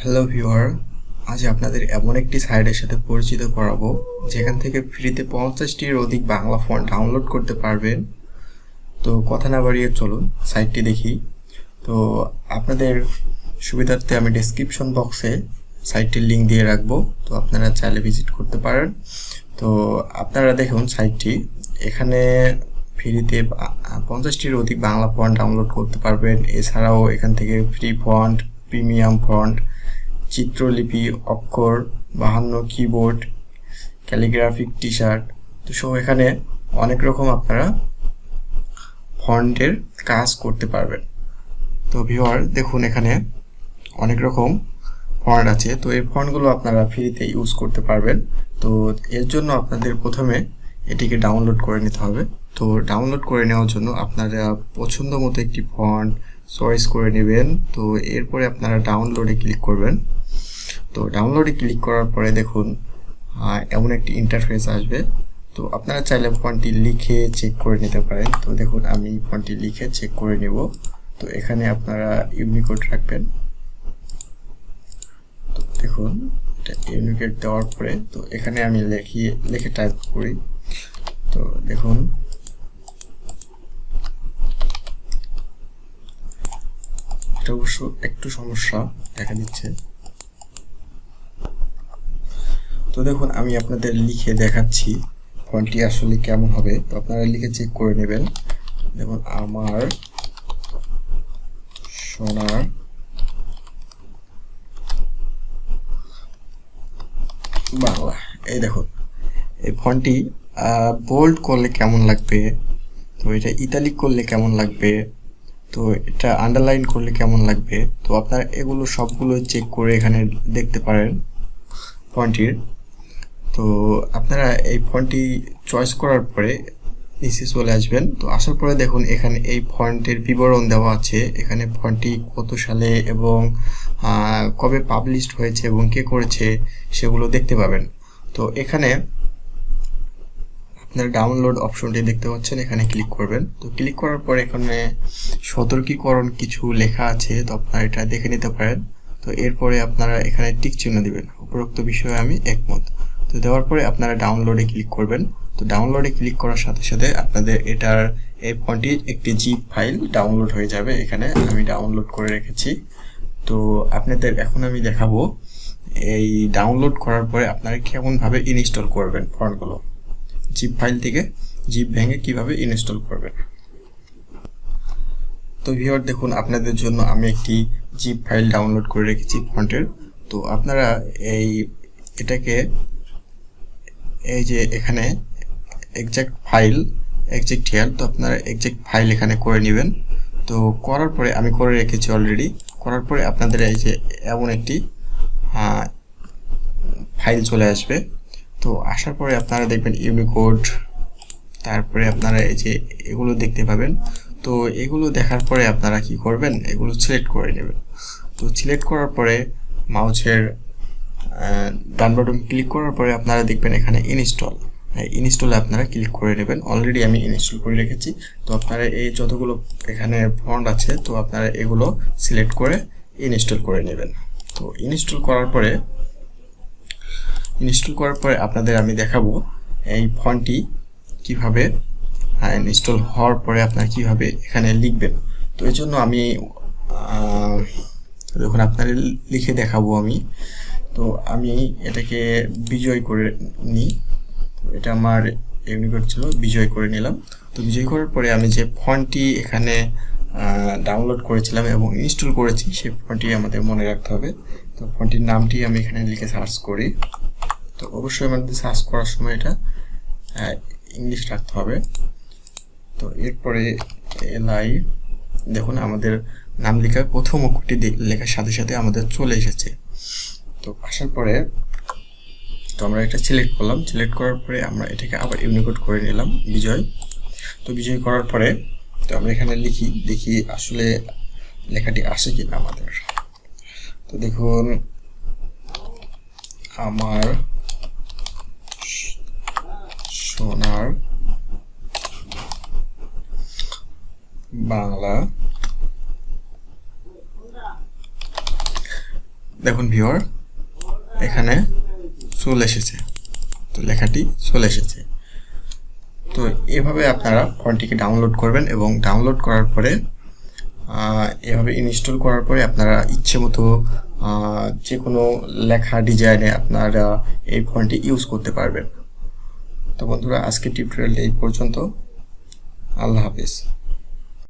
Hello viewer, আজ আপনাদের এমন একটি সাইটের সাথে পরিচিত করাবো যেখান থেকে ফ্রিতে 50টির অধিক বাংলা ফন্ট ডাউনলোড করতে পারবেন। তো কথা না বাড়িয়ে চলুন সাইটটি দেখি। তো আপনাদের সুবিধার্থে আমি ডেসক্রিপশন বক্সে সাইটটির লিঙ্ক দিয়ে রাখবো, তো আপনারা চাইলে ভিজিট করতে পারেন। তো আপনারা দেখুন সাইটটি, এখানে ফ্রিতে 50টির অধিক বাংলা ফন্ট ডাউনলোড করতে পারবেন। এছাড়াও এখান থেকে ফ্রি ফন্ট, প্রিমিয়াম ফন্ট, চিত্রলিপি, অক্ষর, 52 কিবোর্ড, ক্যালিগ্রাফিক টি শার্ট, তো সব এখানে অনেক রকম আপনারা ফন্টের কাজ করতে পারবেন। তো ভিউয়ার দেখুন, এখানে অনেক রকম ফন্ট আছে। তো এই ফন্টগুলো আপনারা ফ্রিতে ইউজ করতে পারবেন। তো এর জন্য আপনাদের প্রথমে এটিকে ডাউনলোড করে নিতে হবে। তো ডাউনলোড করে নেওয়ার জন্য আপনারা পছন্দ মতো একটি ফন্ট চয়েস করে নেবেন। তো এরপরে আপনারা ডাউনলোডে ক্লিক করবেন। তো ডাউনলোডে ক্লিক করার পরে দেখুন এমন একটি ইন্টারফেস আসবে। তো আপনারা চাইলে ফন্টটি লিখে চেক করে নিতে পারেন। তো দেখুন আমি ফন্টটি লিখে চেক করে নেব। তো এখানে আপনারা ইউনিকোড রাখবেন। তো দেখুন এটা ইউনিকোড দেওয়ার পরে তো এখানে আমি লিখে টাইপ করি। তো দেখুন এটা অবশ্য একটু সমস্যা দেখা দিচ্ছে। তো দেখুন আমি আপনাদের লিখে দেখাচ্ছি ফন্টটি আসলে কেমন হবে। তো আপনারা লিখে চেক করে নেবেন। দেখুন আমার সোনার বাংলা, এই দেখুন এই ফন্টটি বোল্ড করলে কেমন লাগবে, তো এটা ইতালিক করলে কেমন লাগবে, তো এটা আন্ডারলাইন করলে কেমন লাগবে। তো আপনারা এগুলো সবগুলো চেক করে এখানে দেখতে পারেন ফন্টটির। তো আপনারা এই ফন্টটি চয়েস করার পরে নিচে চলে আসবেন। তো আসার পরে দেখুন এখানে এই ফন্টের বিবরণ দেওয়া আছে। এখানে ফন্টটি কত সালে এবং কবে পাবলিশড হয়েছে এবং কে করেছে সেগুলো দেখতে পাবেন। তো এখানে আপনার ডাউনলোড অপশনটি দেখতে পাচ্ছেন, এখানে ক্লিক করবেন। তো ক্লিক করার পরে এখানে সতর্কীকরণ কিছু লেখা আছে, তো আপনারা এটা দেখে নিতে পারেন। তো এরপরে আপনারা এখানে টিক চিহ্ন দিবেন, উপরোক্ত বিষয়ে আমি একমত। তো দেওয়ার পরে আপনারা ডাউনলোডে ক্লিক করবেন। তো ডাউনলোডে ক্লিক করার সাথে সাথে আপনাদের এটার এই ফন্টটির একটি জিপ ফাইল ডাউনলোড হয়ে যাবে। এখানে আমি ডাউনলোড করে রেখেছি। তো আপনাদের এখন আমি দেখাবো এই ডাউনলোড করার পরে আপনারা কেমনভাবে ইনস্টল করবেন ফন্টগুলো, জিপ ফাইল থেকে জিপ ভেঙে কিভাবে ইনস্টল করবেন। তো ভিউয়ার দেখুন আপনাদের জন্য আমি একটি জিপ ফাইল ডাউনলোড করে রেখেছি ফন্টের। তো আপনারা এটাকে এই যে এখানে এক্সাক্ট ফাইল এক্সাক্ট হিয়ার, তো আপনারা এক্সাক্ট ফাইল এখানে করে নেবেন। তো করার পরে আমি করে রেখেছি অলরেডি। করার পরে আপনাদের এই যে এমন একটি ফাইল চলে আসবে। তো আসার পরে আপনারা দেখবেন ইউনিকোড, তারপরে আপনারা এই যে এগুলো দেখতে পাবেন। তো এগুলো দেখার পরে আপনারা কি করবেন, এগুলো সিলেক্ট করে নেবেন। তো সিলেক্ট করার পরে মাউসের ডান বাটন ক্লিক করার পরে আপনারা দেখবেন এখানে ইনস্টলে আপনারা ক্লিক করে নেবেন। অলরেডি আমি ইনস্টল করে রেখেছি। তো আপনারা এই যতগুলো এখানে ফন্ট আছে তো আপনারা এগুলো সিলেক্ট করে ইনস্টল করে নেবেন। তো ইনস্টল করার পরে আপনাদের আমি দেখাবো এই ফন্টটি কিভাবে ইনস্টল হওয়ার পরে আপনারা কিভাবে এখানে লিখবেন। তো এই জন্য আমি দেখুন আপনাদের লিখে দেখাবো আমি। তো আমি এটাকে বিজয় করে নিই। এটা আমার ইউনিকোড ছিল, বিজয় করে নিলাম। তো বিজয় করার পরে আমি যে ফন্টটি এখানে ডাউনলোড করেছিলাম এবং ইনস্টল করেছি সেই ফন্টটি আমাদের মনে রাখতে হবে। তো ফন্টটির নামটি আমি এখানে লিখে সার্চ করি। তো অবশ্যই আমাদের সার্চ করার সময় এটা ইংলিশ রাখতে হবে। তো এরপরে এলআই, দেখুন আমাদের নাম লেখার প্রথম অক্ষরটি লেখার সাথে সাথে আমাদের চলে এসেছে। তো আসার পরে তো আমরা এটা সিলেক্ট করলাম। সিলেক্ট করার পরে আমরা এটাকে আবার ইউনিকোড করে নিলাম বিজয়। তো বিজয় করার পরে তো আমরা এখানে দেখি আসলে লেখাটি আসে কিনা আমাদের। তো দেখুন আমার সোনার বাংলা দেখুন ভিউয়ার, এখানে চলে এসেছে, তো লেখাটি চলে এসেছে। তো এভাবে আপনারা ফন্টটিকে ডাউনলোড করবেন এবং ডাউনলোড করার পরে এভাবে ইনস্টল করার পরে আপনারা ইচ্ছে মতো যে কোনো লেখা ডিজাইনে আপনারা এই ফন্টটি ইউজ করতে পারবেন। তো বন্ধুরা, আজকের টিউটোরিয়ালটা এই পর্যন্ত। আল্লাহ হাফিজ।